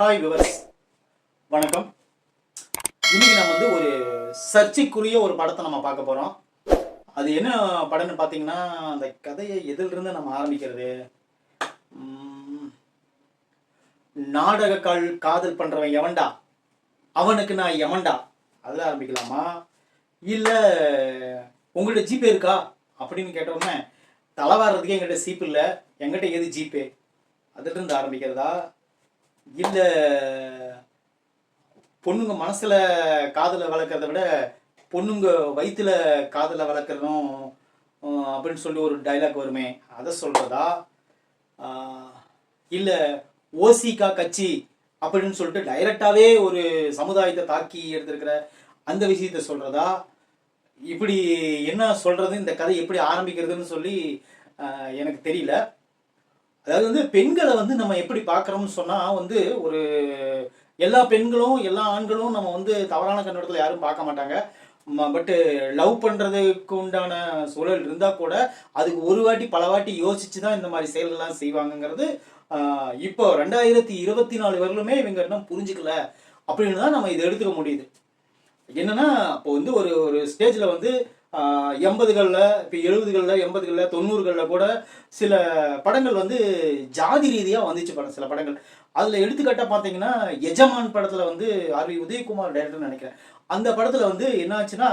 Hi viewers, வணக்கம். இன்னைக்கு நம்ம ஒரு சர்ச்சைக்குரிய ஒரு படத்தை நம்ம பார்க்க போகிறோம். அது என்ன படம்னு பார்த்தீங்கன்னா, அந்த கதையை எதிலிருந்து நம்ம ஆரம்பிக்கிறது? நாடக காதல் பண்ணுறவன் எவன்டா, அவனுக்கு நான் எவன்டா, அதில் ஆரம்பிக்கலாமா? இல்லை உங்கள்கிட்ட ஜிபே இருக்கா அப்படின்னு கேட்டோடனே தலைவாடுறதுக்கே எங்கள்கிட்ட சீப்பு இல்லை, எங்கிட்ட எது ஜிபே, அதிலிருந்து ஆரம்பிக்கிறதா? இல்லை பொண்ணுங்க மனசில் காதலை வளர்க்குறத விட பொண்ணுங்க வயிற்றுல காதலை வளர்க்குறதும் அப்படின்னு சொல்லி ஒரு டைலாக் வருமே, அதை சொல்கிறதா? இல்லை ஓசிகா கட்சி அப்படின்னு சொல்லிட்டு டைரக்டாகவே ஒரு சமுதாயத்தை தாக்கி எடுத்திருக்கிற அந்த விஷயத்தை சொல்கிறதா? இப்படி என்ன சொல்கிறது, இந்த கதை எப்படி ஆரம்பிக்கிறதுன்னு சொல்லி எனக்கு தெரியல. அதாவது பெண்களை நம்ம எப்படி பார்க்குறோம்னு சொன்னால் ஒரு எல்லா பெண்களும் எல்லா ஆண்களும் நம்ம தவறான கண்ணோட்டத்தில் யாரும் பார்க்க மாட்டாங்க. பட்டு லவ் பண்ணுறதுக்கு உண்டான சூழல் இருந்தால் கூட அதுக்கு ஒரு வாட்டி பல வாட்டி யோசிச்சு தான் இந்த மாதிரி செயல்கள்லாம் செய்வாங்கங்கிறது இப்போ 2024 வரலுமே இவங்க இன்னும் புரிஞ்சுக்கல அப்படின்னு தான் நம்ம இதை எடுத்துக்க முடியுது. என்னன்னா அப்போ ஒரு ஒரு ஸ்டேஜில் 80களில், இப்போ 70களில், 80களில், 90களில் கூட சில படங்கள் ஜாதி ரீதியாக வந்துச்சு படம், சில படங்கள். அதில் எடுத்துக்காட்டாக பார்த்தீங்கன்னா எஜமான் படத்தில் ஆர்வி உதயகுமார் டைரக்டர்னு நினைக்கிறேன். அந்த படத்தில் என்னாச்சுன்னா,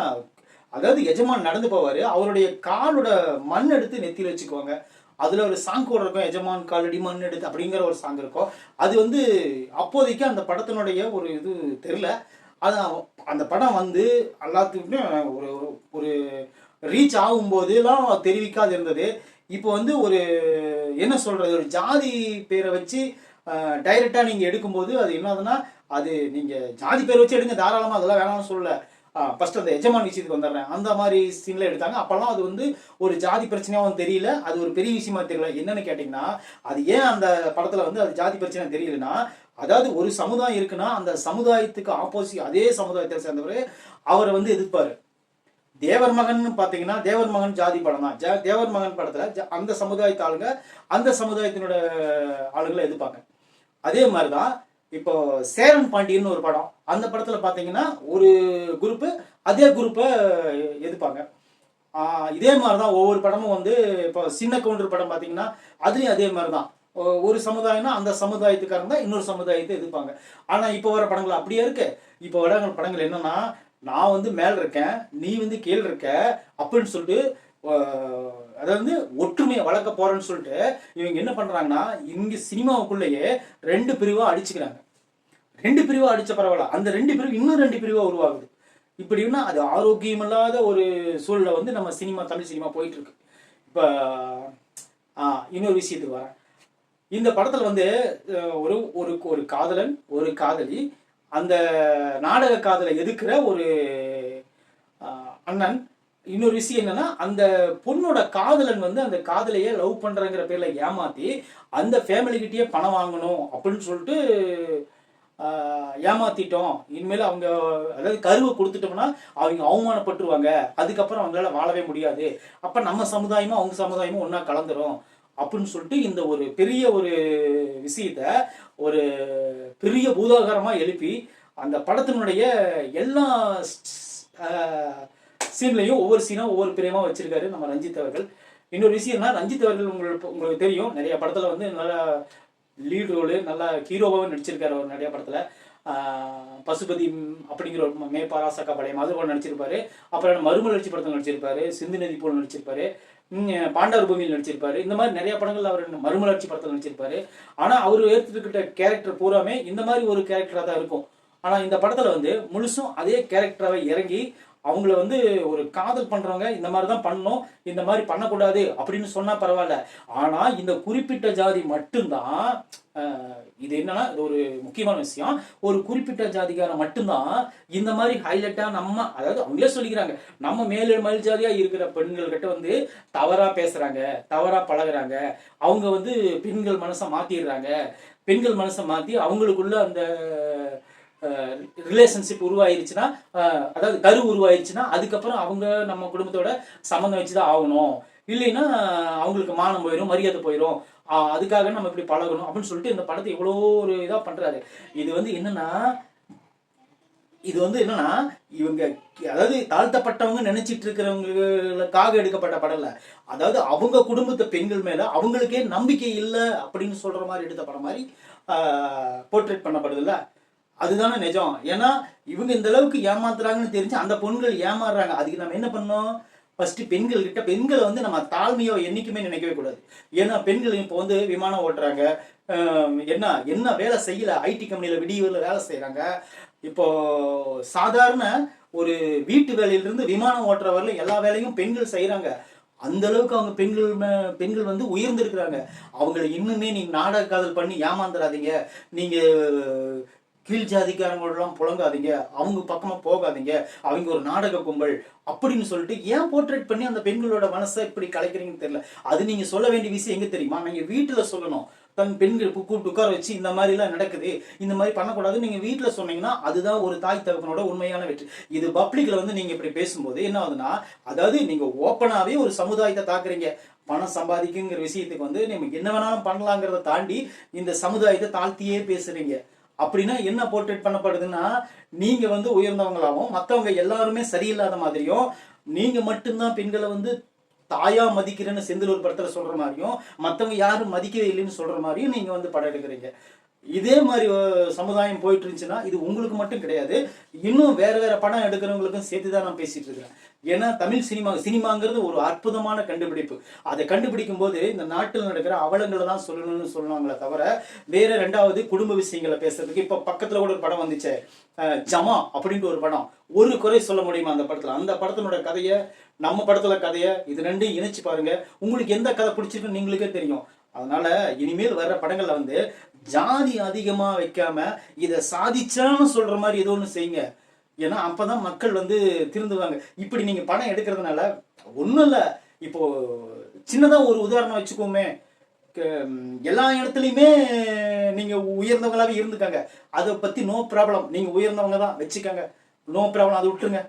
அதாவது எஜமான் நடந்து போவார், அவருடைய காலோட மண் எடுத்து நெத்தியில் வச்சுக்குவாங்க. அதில் ஒரு சாங் கூட இருக்கும், எஜமான் காலடி மண் எடுத்து அப்படிங்கிற ஒரு சாங் இருக்கும். அது அப்போதைக்கு அந்த படத்தினுடைய ஒரு இது தெரில. அதான் அந்த படம் எல்லாத்துக்குமே ஒரு ஒரு ரீச் ஆகும்போதெல்லாம் தெரிவிக்காது இருந்தது. இப்போ ஒரு என்ன சொல்கிறது, ஒரு ஜாதி பேரை வச்சு டைரெக்டாக நீங்கள் எடுக்கும்போது அது என்னதுன்னா, அது நீங்கள் ஜாதி பேரை வச்சு எடுங்க தாராளமாக, அதெல்லாம் வேணாம்னு சொல்லலை. ஃபஸ்ட்டு அந்த எஜமான் விஷயத்துக்கு வந்துடுறேன். அந்த மாதிரி சீனில் எடுத்தாங்க. அப்போல்லாம் அது ஒரு ஜாதி பிரச்சனையாகவும் தெரியல, அது ஒரு பெரிய விஷயமா தெரியல. என்னன்னு கேட்டிங்கன்னா, அது ஏன் அந்த படத்தில் அது ஜாதி பிரச்சனை தெரியலன்னா, அதாவது ஒரு சமுதாயம் இருக்குன்னா அந்த சமுதாயத்துக்கு ஆப்போசிட் அதே சமுதாயத்தை சேர்ந்தவர் அவரை எதிர்ப்பார். தேவர் மகன் பார்த்தீங்கன்னா, தேவர் மகன் ஜாதி படம் தான். தேவர் மகன் படத்தில் அந்த சமுதாயத்து ஆளுங்க அந்த சமுதாயத்தினோட ஆளுங்களை எதிர்ப்பாங்க. அதே மாதிரி தான் இப்போ சேரன் பாண்டியன்னு ஒரு படம், அந்த படத்தில் பார்த்தீங்கன்னா ஒரு குரூப்பு அதே குரூப்பை எதிர்ப்பாங்க. இதே மாதிரி தான் ஒவ்வொரு படமும் இப்போ சின்ன கவுண்டர் படம் பார்த்தீங்கன்னா அதுலேயும் அதே மாதிரி தான். ஒரு சமுதாயம்னா அந்த சமுதாயத்துக்காரங்க தான் இன்னொரு சமுதாயத்தை எதிர்ப்பாங்க. ஆனால் இப்போ வர படங்கள் அப்படியே இருக்கு. இப்போ வர படங்கள் என்னன்னா, நான் மேலே இருக்கேன், நீ கீழே இருக்க அப்படின்னு சொல்லிட்டு, அதாவது ஒற்றுமையை வளர்க்க போறேன்னு சொல்லிட்டு இவங்க என்ன பண்றாங்கன்னா, இங்க சினிமாவுக்குள்ளேயே 2 பிரிவா அடிச்சுக்கிறாங்க. 2 பிரிவா அடிச்ச பரவாயில்ல, அந்த 2 பிரிவு இன்னும் 2 பிரிவா உருவாகுது. இப்படின்னா அது ஆரோக்கியமில்லாத ஒரு சூழலை நம்ம சினிமா, தமிழ் சினிமா போயிட்டு இருக்கு. இப்போ இன்னொரு விஷயத்துக்கு வரேன். இந்த படத்தில் ஒரு ஒரு ஒரு காதலன், ஒரு காதலி, அந்த நாடக காதலை எதிர்க்கிற ஒரு அண்ணன். இன்னொரு விஷயம் என்னன்னா, அந்த பொண்ணோட காதலன் அந்த காதலையே லவ் பண்றங்கிற பேர்ல ஏமாத்தி அந்த ஃபேமிலிக்கிட்டேயே பணம் வாங்கணும் அப்படின்னு சொல்லிட்டு ஏமாத்திட்டோம், இனிமேல் அவங்க அதாவது கருவை கொடுத்துட்டோம்னா அவங்க அவமானப்பட்டுருவாங்க, அதுக்கப்புறம் அவங்களால வாழவே முடியாது, அப்போ நம்ம சமுதாயமும் அவங்க சமுதாயமும் ஒன்றா கலந்துரும் அப்படின்னு சொல்லிட்டு இந்த ஒரு பெரிய ஒரு விஷயத்த ஒரு பெரிய பூதாகாரமாக எழுப்பி அந்த படத்தினுடைய எல்லா சீன்லையும் ஒவ்வொரு சீனாக ஒவ்வொரு பிரியமாக வச்சிருக்காரு நம்ம ரஞ்சித் அவர்கள். இன்னொரு விஷயம்னா, ரஞ்சித் அவர்கள் உங்களுக்கு தெரியும், நிறைய படத்தில் நல்லா லீட் ரோலு, நல்லா ஹீரோவாகவும் நடிச்சிருக்காரு. அவர் நிறைய படத்தில் பசுபதி அப்படிங்கிற ஒரு மேப்பாராசக்கா படையம் அது போல் நடிச்சிருப்பாரு. அப்புறம் மறுமலர்ச்சி படத்தில் நடிச்சிருப்பாரு, சிந்து நதி போல் நடிச்சிருப்பாரு, பாண்டவர் பூமியில் நடிச்சிருப்பாரு. இந்த மாதிரி நிறைய படங்கள் அவர் மறுமலர்ச்சி படத்தில் நடிச்சிருப்பாரு. ஆனால் அவர் ஏற்றுக்கிட்ட கேரக்டர் பூராமே இந்த மாதிரி ஒரு கேரக்டராக தான் இருக்கும். ஆனால் இந்த படத்தில் முழுசும் அதே கேரக்டராக இறங்கி அவங்கள ஒரு காதல் பண்ணுறவங்க இந்த மாதிரி தான் பண்ணணும், இந்த மாதிரி பண்ணக்கூடாது அப்படின்னு சொன்னால் பரவாயில்ல. ஆனால் இந்த குறிப்பிட்ட ஜாதி மட்டும்தான், இது என்னன்னா இது ஒரு முக்கியமான விஷயம், ஒரு குறிப்பிட்ட ஜாதிக்காரன் மட்டும்தான் இந்த மாதிரி ஹைலைட்டாக நம்ம, அதாவது அவங்களே சொல்லிக்கிறாங்க, நம்ம மேல் ஜாதியாக இருக்கிற பெண்கள்கிட்ட தவறாக பேசுகிறாங்க, தவறாக பழகுறாங்க, அவங்க பெண்கள் மனசை மாற்றிடுறாங்க, பெண்கள் மனசை மாற்றி அவங்களுக்குள்ள அந்த ரிலேஷன்ஷிப் உருவாயிருச்சுன்னா, அதாவது கரு உருவாயிருச்சுன்னா அதுக்கப்புறம் அவங்க நம்ம குடும்பத்தோட சம்மந்தம் வச்சு தான் ஆகணும், இல்லைன்னா அவங்களுக்கு மானம் போயிடும், மரியாதை போயிடும் அதுக்காக நம்ம இப்படி பழகணும் அப்படின்னு சொல்லிட்டு இந்த படத்தை இவ்வளோ ஒரு இதாக பண்றாரு. இது வந்து என்னன்னா இவங்க அதாவது தாழ்த்தப்பட்டவங்க நினைச்சிட்டு இருக்கிறவங்களுக்காக எடுக்கப்பட்ட படம் இல்ல. அதாவது அவங்க குடும்பத்து பெண்கள் மேல அவங்களுக்கே நம்பிக்கை இல்லை அப்படின்னு சொல்ற மாதிரி எடுத்த படம் மாதிரி போர்ட்ரேட் பண்ணப்படுது இல்ல. அதுதானே நிஜம். ஏன்னா இவங்க இந்த அளவுக்கு ஏமாத்துறாங்கன்னு தெரிஞ்சு அந்த பெண்கள் ஏமாறுறாங்க. அதுக்கு நம்ம என்ன பண்ணோம்? ஃபர்ஸ்ட் பெண்களை வந்து நம்ம தாழ்மையோ என்னைக்குமே நினைக்கவே கூடாது. ஏன்னா பெண்கள் இப்போ வந்து விமானம் ஓட்டுறாங்க, என்ன வேலை செய்யல, ஐடி கம்பெனியில் விடியவில் வேலை செய்கிறாங்க. இப்போ சாதாரண ஒரு வீட்டு வேலையிலிருந்து விமானம் ஓட்டுற வரல எல்லா வேலையும் பெண்கள் செய்கிறாங்க. அந்த அளவுக்கு அவங்க பெண்கள் வந்து உயர்ந்திருக்கிறாங்க. அவங்களை இன்னுமே நீங்க நாடக காதல் பண்ணி ஏமாந்துடாதீங்க. நீங்க கீழ் ஜாதிக்காரங்களெல்லாம் புழங்காதீங்க, அவங்க பக்கமா போகாதீங்க, அவங்க ஒரு நாடக கும்பல் அப்படின்னு சொல்லிட்டு ஏன் போர்ட்ரேட் பண்ணி அந்த பெண்களோட மனசை இப்படி கலைக்கிறீங்கன்னு தெரியல. அது நீங்க சொல்ல வேண்டிய விஷயம் எங்க தெரியுமா? நீங்க வீட்டுல சொல்லணும். தன் பெண்கள் கூப்பிட்டு உட்கார வச்சு இந்த மாதிரி எல்லாம் நடக்குது, இந்த மாதிரி பண்ணக்கூடாது நீங்க வீட்டுல சொன்னீங்கன்னா அதுதான் ஒரு தாய் தகப்பனோட உண்மையான வெற்றி. இது பப்ளிக்ல வந்து நீங்க இப்படி பேசும்போது என்ன ஆகுதுன்னா, அதாவது நீங்க ஓப்பனாவே ஒரு சமுதாயத்தை தாக்குறீங்க. பணம் சம்பாதிக்குங்கிற விஷயத்துக்கு வந்து நீங்க என்ன வேணாலும் பண்ணலாங்கிறத தாண்டி இந்த சமுதாயத்தை தாழ்த்தியே பேசுறீங்க. அப்படின்னா என்ன போர்ட்ரேட் பண்ணப்படுதுன்னா, நீங்க வந்து உயர்ந்தவங்களாகவும் மற்றவங்க எல்லாருமே சரியில்லாத மாதிரியும், நீங்க மட்டும்தான் பெண்களை வந்து தாயா மதிக்கிறேன்னு செந்தில் ஒரு படத்துல சொல்ற மாதிரியும், மற்றவங்க யாரும் மதிக்கவே இல்லைன்னு சொல்ற மாதிரியும் நீங்க வந்து படம் எடுக்கிறீங்க. இதே மாதிரி சமுதாயம் போயிட்டு இருந்துச்சுன்னா இது உங்களுக்கு மட்டும் கிடையாது, இன்னும் வேற வேற படம் எடுக்கிறவங்களுக்கும் சேர்த்து தான் நான் பேசிட்டு இருக்கிறேன். ஏன்னா தமிழ் சினிமாங்கிறது ஒரு அற்புதமான கண்டுபிடிப்பு. அதை கண்டுபிடிக்கும் போது இந்த நாட்டில் நடக்கிற அவலங்களை தான் சொல்லணும்னு சொல்லுவாங்களே தவிர வேற ரெண்டாவது குடும்ப விஷயங்களை பேசுறதுக்கு. இப்ப பக்கத்துல கூட ஒரு படம் வந்துச்சு, ஜமா அப்படின்ட்டு ஒரு படம். ஒரு குறை சொல்ல முடியுமா அந்த படத்துல? அந்த படத்தினோட கதையை நம்ம படத்துல கதையை இது ரெண்டும் இணைச்சு பாருங்க, உங்களுக்கு எந்த கதை பிடிச்சிருக்குன்னு நீங்களுக்கே தெரியும். அதனால இனிமேல் வர்ற படங்கள்ல வந்து ஜாதி அதிகமா வைக்காம இதை சாதிச்சான்னு சொல்ற மாதிரி ஏதோ ஒன்று செய்யுங்க. ஏன்னா அப்பதான் மக்கள் வந்து திருந்துவாங்க. இப்படி நீங்க படம் எடுக்கிறதுனால ஒன்றும் இல்லை. இப்போ சின்னதா ஒரு உதாரணம் வச்சுக்கோமே, எல்லா இடத்துலையுமே நீங்க உயர்ந்தவங்களாவே இருந்துக்காங்க, அதை பத்தி நோ ப்ராப்ளம். நீங்க உயர்ந்தவங்க தான் வச்சுக்காங்க, நோ ப்ராப்ளம், அதை விட்டுருங்க.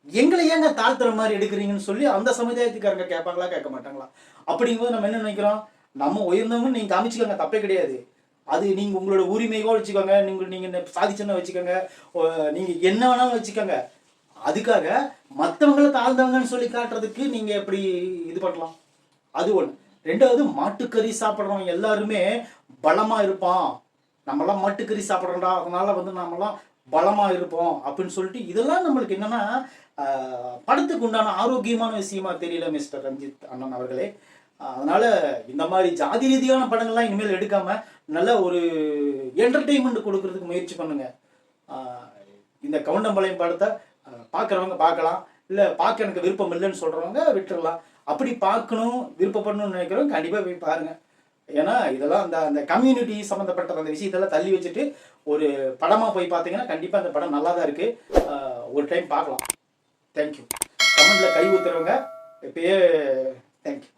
எங்களை ஏங்க தாழ்த்துற மாதிரி எடுக்கிறீங்கன்னு சொல்லி அந்த சமுதாயத்துக்காரங்க கேட்பாங்களா கேட்க மாட்டாங்களா? அப்படிங்கும்போது நம்ம என்ன நினைக்கிறோம்? நம்ம உயர்ந்தவங்க நீங்க காமிச்சுக்கோங்க, தப்பே கிடையாது. அது நீங்க உங்களோட உரிமையோ வச்சுக்கோங்க, நீங்க சாதிச்சுன்னு வச்சுக்கோங்க, நீங்க என்ன வேணாலும் வச்சுக்கோங்க. அதுக்காக மற்றவங்களை தாழ்ந்தவங்கன்னு சொல்லி காட்டுறதுக்கு நீங்க எப்படி இது பண்ணலாம்? அது ஒண்ணு. ரெண்டாவது, மாட்டுக்கறி சாப்பிட்றவங்க எல்லாருமே பலமா இருப்பான், நம்மளாம் மாட்டுக்கறி சாப்பிட்றோம்டா அதனால வந்து நம்மளாம் பலமா இருப்போம் அப்படின்னு சொல்லிட்டு இதெல்லாம் நம்மளுக்கு என்னன்னா படத்துக்கு உண்டான ஆரோக்கியமான விஷயமா தெரியல மிஸ்டர் ரஞ்சித் அண்ணன் அவர்களே. அதனால இந்த மாதிரி ஜாதி ரீதியான படங்கள்லாம் இனிமேல் எடுக்காம நல்ல ஒரு என்டர்டெயின்மெண்ட் கொடுக்கறதுக்கு முயற்சி பண்ணுங்க. இந்த கவுண்டம்பாளையம் படத்தை பார்க்குறவங்க பார்க்கலாம், இல்லை பார்க்க எனக்கு விருப்பம் இல்லைன்னு சொல்றவங்க விட்டுடலாம். அப்படி பார்க்கணும் விருப்பப்படணும்னு நினைக்கிறவங்க கண்டிப்பாக போய் பாருங்க. ஏன்னா இதெல்லாம் அந்த கம்யூனிட்டி சம்மந்தப்பட்ட அந்த விஷயத்தெல்லாம் தள்ளி வச்சுட்டு ஒரு படமாக போய் பார்த்தீங்கன்னா கண்டிப்பாக அந்த படம் நல்லா தான் இருக்கு. ஒரு டைம் பார்க்கலாம். தேங்க்யூ. கமெண்ட்ல கை ஊத்துறவங்க இப்பயே தேங்க்யூ.